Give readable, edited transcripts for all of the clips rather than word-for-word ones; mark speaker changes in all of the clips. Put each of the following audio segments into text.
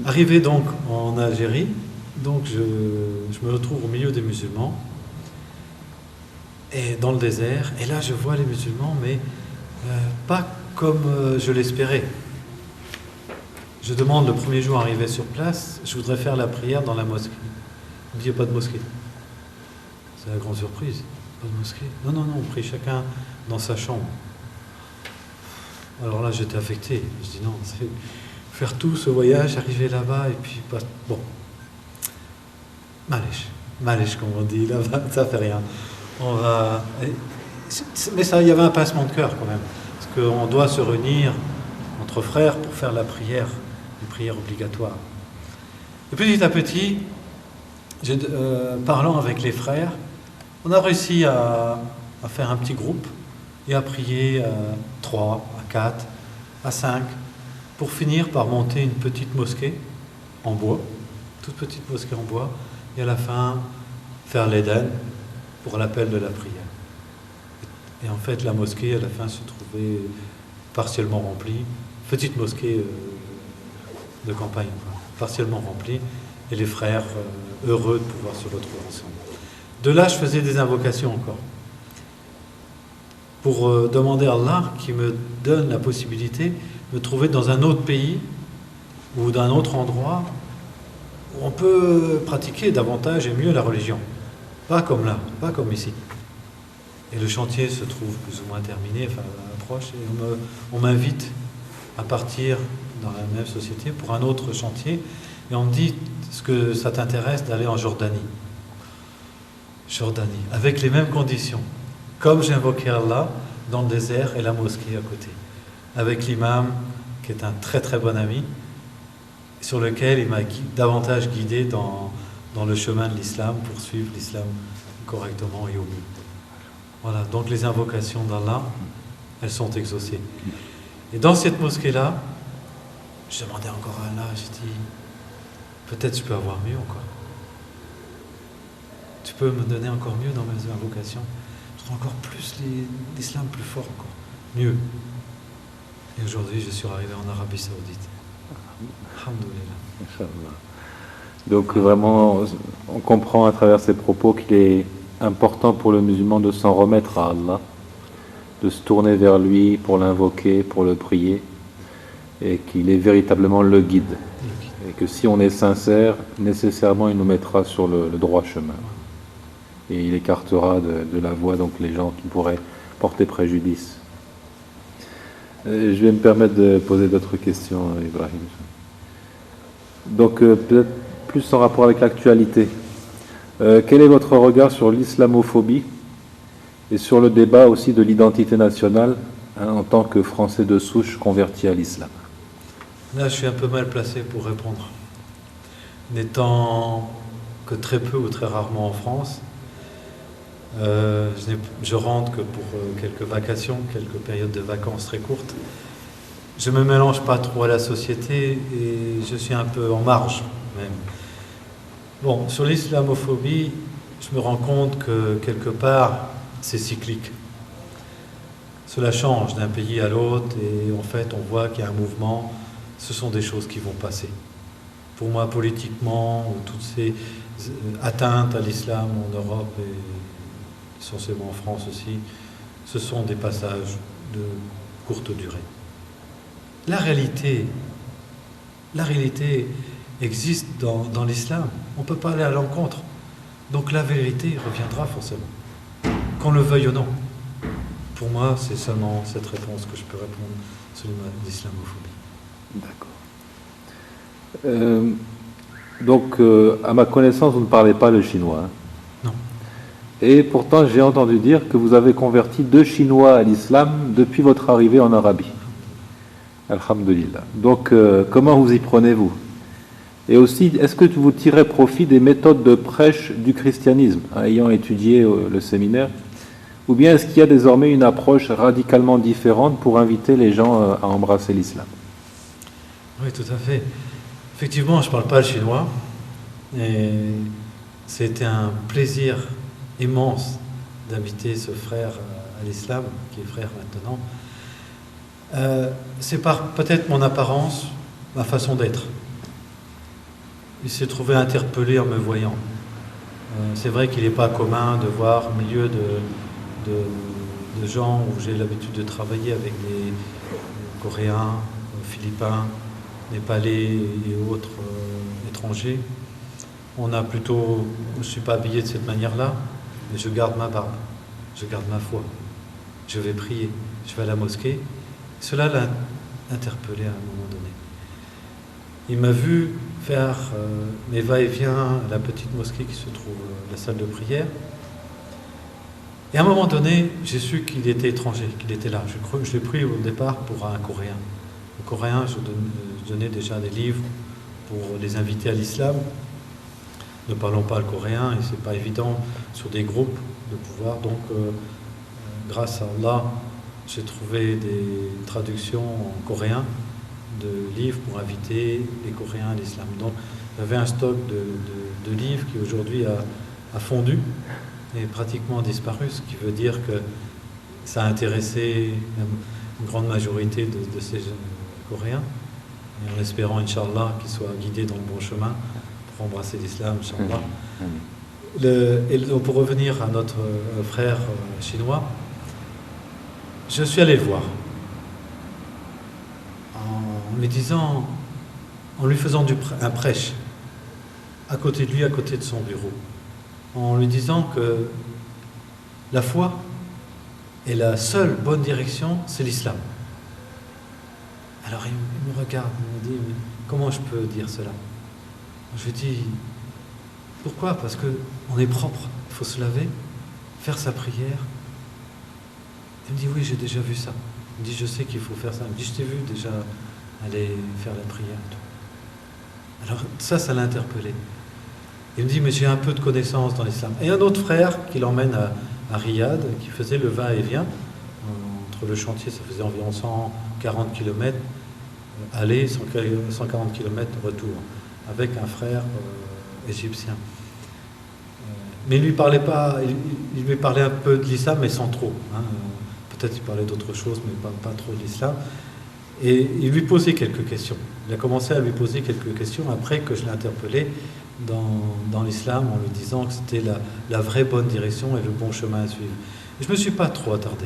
Speaker 1: Arrivé donc en Algérie, donc je me retrouve au milieu des musulmans et dans le désert. Et là, je vois les musulmans, mais pas comme je l'espérais. Je demande le premier jour arrivé sur place, je voudrais faire la prière dans la mosquée. On me dit, il n'y a pas de mosquée. C'est la grande surprise. Pas de mosquée. Non, non, non, on prie chacun dans sa chambre. Alors là, j'étais affecté. Je dis non, c'est faire tout ce voyage, arriver là-bas et puis pas. Bon. Malèche, comme on dit, là-bas, ça fait rien. On va. Mais ça, il y avait un pincement de cœur quand même. Parce qu'on doit se réunir entre frères pour faire la prière, une prière obligatoire. Et petit à petit, parlant avec les frères, on a réussi à faire un petit groupe et à prier à 3, à 4, à 5, pour finir par monter une petite mosquée en bois, toute petite mosquée en bois, et à la fin faire l'Éden pour l'appel de la prière. Et en fait, la mosquée, à la fin, se trouvait partiellement remplie, petite mosquée de campagne, quoi, partiellement remplie, et les frères heureux de pouvoir se retrouver ensemble. De là, je faisais des invocations encore, pour demander à Allah qui me donne la possibilité de me trouver dans un autre pays ou d'un autre endroit où on peut pratiquer davantage et mieux la religion. Pas comme là, pas comme ici. Et le chantier se trouve plus ou moins terminé, enfin approche, et on m'invite à partir dans la même société pour un autre chantier, et on me dit, est-ce que ça t'intéresse d'aller en Jordanie? Jordanie, avec les mêmes conditions, comme j'ai invoqué Allah dans le désert et la mosquée à côté, avec l'imam qui est un très très bon ami, sur lequel il m'a davantage guidé dans le chemin de l'islam pour suivre l'islam correctement et au mieux. Voilà, donc les invocations d'Allah, elles sont exaucées. Et dans cette mosquée-là, je demandais encore à Allah, j'ai dit, peut-être je peux avoir mieux encore. Tu peux me donner encore mieux dans mes invocations. Je trouve encore plus l'islam plus fort encore, mieux. Et aujourd'hui, je suis arrivé en Arabie Saoudite. Alhamdoulilah.
Speaker 2: Donc vraiment, on comprend à travers ces propos qu'il est important pour le musulman de s'en remettre à Allah, de se tourner vers lui pour l'invoquer, pour le prier, et qu'il est véritablement le guide. Et que si on est sincère, nécessairement il nous mettra sur le droit chemin. Et il écartera de la voie donc les gens qui pourraient porter préjudice. Je vais me permettre de poser d'autres questions, Ibrahim. Donc peut-être plus en rapport avec l'actualité. Quel est votre regard sur l'islamophobie et sur le débat aussi de l'identité nationale en tant que Français de souche converti à l'islam?
Speaker 1: Là, je suis un peu mal placé pour répondre. N'étant que très peu ou très rarement en France, je rentre que pour quelques vacations, quelques périodes de vacances très courtes. Je ne me mélange pas trop à la société et je suis un peu en marge même. Bon, sur l'islamophobie, je me rends compte que quelque part, c'est cyclique. Cela change d'un pays à l'autre et en fait, on voit qu'il y a un mouvement. Ce sont des choses qui vont passer. Pour moi, politiquement, toutes ces atteintes à l'islam en Europe et essentiellement en France aussi, ce sont des passages de courte durée. La réalité existe dans l'islam. On ne peut pas aller à l'encontre. Donc la vérité reviendra forcément, qu'on le veuille ou non. Pour moi, c'est seulement cette réponse que je peux répondre sur l'islamophobie.
Speaker 2: D'accord. Donc, à ma connaissance, vous ne parlez pas le chinois.
Speaker 1: Non.
Speaker 2: Et pourtant, j'ai entendu dire que vous avez converti 2 Chinois à l'islam depuis votre arrivée en Arabie. Alhamdulillah. Donc, comment vous y prenez-vous? Et aussi, est-ce que vous tirez profit des méthodes de prêche du christianisme, ayant étudié le séminaire? Ou bien est-ce qu'il y a désormais une approche radicalement différente pour inviter les gens à embrasser l'islam?
Speaker 1: Oui, tout à fait. Effectivement, je ne parle pas le chinois. Et c'était un plaisir immense d'inviter ce frère à l'islam, qui est frère maintenant. C'est par peut-être mon apparence, ma façon d'être. il s'est trouvé interpellé en me voyant. C'est vrai qu'il n'est pas commun de voir au milieu de gens où j'ai l'habitude de travailler avec des Coréens, Philippins, Népalais et autres étrangers. Je ne suis pas habillé de cette manière-là, mais je garde ma barbe, je garde ma foi. Je vais prier, je vais à la mosquée. Cela l'a interpellé à un moment donné. Il m'a vu faire mes va-et-vient à la petite mosquée qui se trouve la salle de prière. Et à un moment donné, j'ai su qu'il était étranger, qu'il était là. Je l'ai pris au départ pour un Coréen. Aux Coréens, je donnais déjà des livres pour les inviter à l'islam. Ne parlons pas le coréen et c'est pas évident sur des groupes de pouvoir. Donc, grâce à Allah, j'ai trouvé des traductions en coréen de livres pour inviter les Coréens à l'islam. Donc, j'avais un stock de livres qui aujourd'hui a fondu et pratiquement disparu, ce qui veut dire que ça a intéressé une grande majorité de ces Coréens, et en espérant, Inch'Allah, qu'ils soient guidés dans le bon chemin pour embrasser l'islam, Inch'Allah. Et donc, pour revenir à notre frère chinois, je suis allé le voir en lui disant, en lui faisant un prêche à côté de lui, à côté de son bureau, en lui disant que la foi et la seule bonne direction, c'est l'islam. Alors il me regarde, il me dit, mais comment je peux dire cela? Je lui dis, pourquoi? Parce qu'on est propre, il faut se laver, faire sa prière. Il me dit, oui, j'ai déjà vu ça. Il me dit, je sais qu'il faut faire ça. Il me dit, je t'ai vu déjà aller faire la prière. Alors ça l'a interpellé. Il me dit, mais j'ai un peu de connaissances dans l'islam. Et un autre frère qui l'emmène à Riyad, qui faisait le va-et-vient, entre le chantier, ça faisait environ 140 km aller, 140 km retour, avec un frère égyptien. Mais il lui parlait pas, il lui parlait un peu de l'islam, mais sans trop. Hein. Peut-être il parlait d'autre chose, mais pas trop de l'islam. Et il lui posait quelques questions. Il a commencé à lui poser quelques questions après que je l'ai interpellé dans l'islam en lui disant que c'était la vraie bonne direction et le bon chemin à suivre. Et je ne me suis pas trop attardé.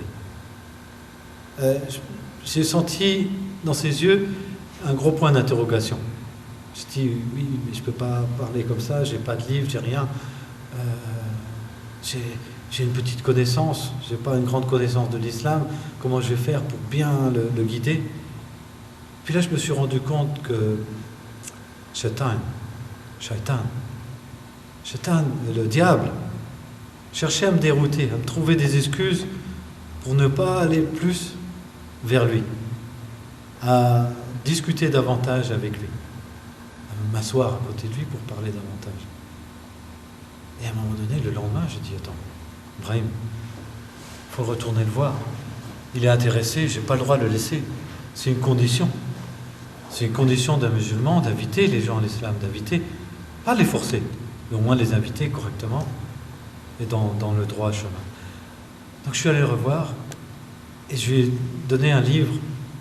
Speaker 1: J'ai senti dans ses yeux un gros point d'interrogation. Je dis, oui, mais je ne peux pas parler comme ça, je n'ai pas de livre, j'ai rien. J'ai une petite connaissance, je n'ai pas une grande connaissance de l'islam, comment je vais faire pour bien le guider? Puis là, je me suis rendu compte que Shaitan, le diable, cherchait à me dérouter, à me trouver des excuses pour ne pas aller plus vers lui, à discuter davantage avec lui, à m'asseoir à côté de lui pour parler davantage. Et à un moment donné, le lendemain, j'ai dit, attends, Brahim, il faut retourner le voir. Il est intéressé, je n'ai pas le droit de le laisser. C'est une condition. C'est une condition d'un musulman d'inviter les gens à l'islam, d'inviter, pas les forcer, mais au moins les inviter correctement et dans le droit chemin. Donc je suis allé le revoir et je lui ai donné un livre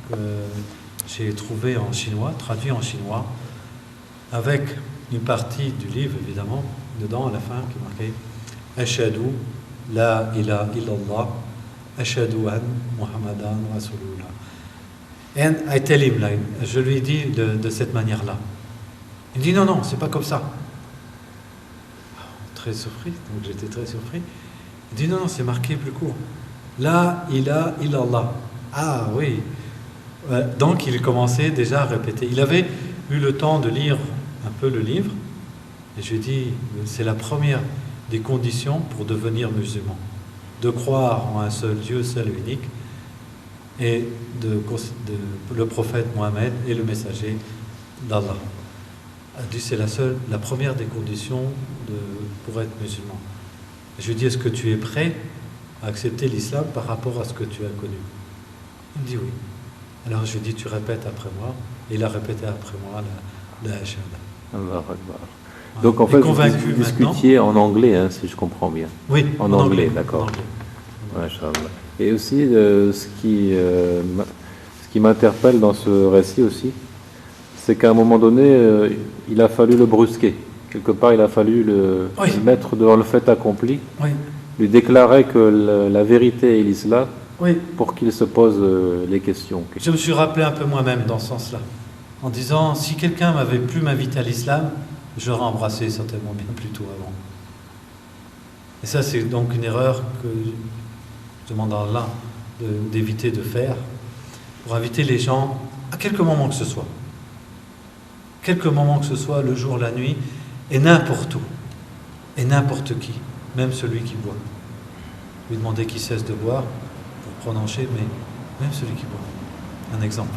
Speaker 1: que j'ai trouvé en chinois, traduit en chinois, avec une partie du livre, évidemment, dedans, à la fin, qui est marqué « Ashhadu la ilaha illallah, ashhadu an Muhammadan Rasulullah ». Et I tell him, là, je lui dis de cette manière-là. Il dit non, c'est pas comme ça. Très surpris, donc j'étais très surpris. Il dit non, c'est marqué plus court. La ilaha illallah. Ah oui. Donc il commençait déjà à répéter. Il avait eu le temps de lire un peu le livre. Et je lui ai dit, c'est la première des conditions pour devenir musulman. De croire en un seul Dieu, seul et unique. Et le prophète Mohammed et le messager d'Allah. C'est la première des conditions pour être musulman. Je lui dis, est-ce que tu es prêt à accepter l'islam par rapport à ce que tu as connu? Il me dit oui. Alors je lui dis, tu répètes après moi. Et il a répété après moi la shahada.
Speaker 2: Allah Akbar. Donc en fait, vous discutiez en anglais, hein, si je comprends bien.
Speaker 1: Oui,
Speaker 2: en anglais, d'accord. Masha'Allah. Et aussi, ce qui m'interpelle dans ce récit aussi, c'est qu'à un moment donné, il a fallu le brusquer. Quelque part, il a fallu le mettre devant le fait accompli, lui déclarer que la vérité est l'islam, pour qu'il se pose les questions.
Speaker 1: Je me suis rappelé un peu moi-même dans ce sens-là, en disant, si quelqu'un m'avait pu m'inviter à l'islam, j'aurais embrassé certainement bien plus tôt avant. Et ça, c'est donc une erreur que je demande à Allah d'éviter de faire, pour inviter les gens à quelque moment que ce soit. Quelque moment que ce soit, le jour, la nuit, et n'importe où, et n'importe qui, même celui qui boit. Lui demander qu'il cesse de boire, pour prononcer, mais même celui qui boit. Un exemple.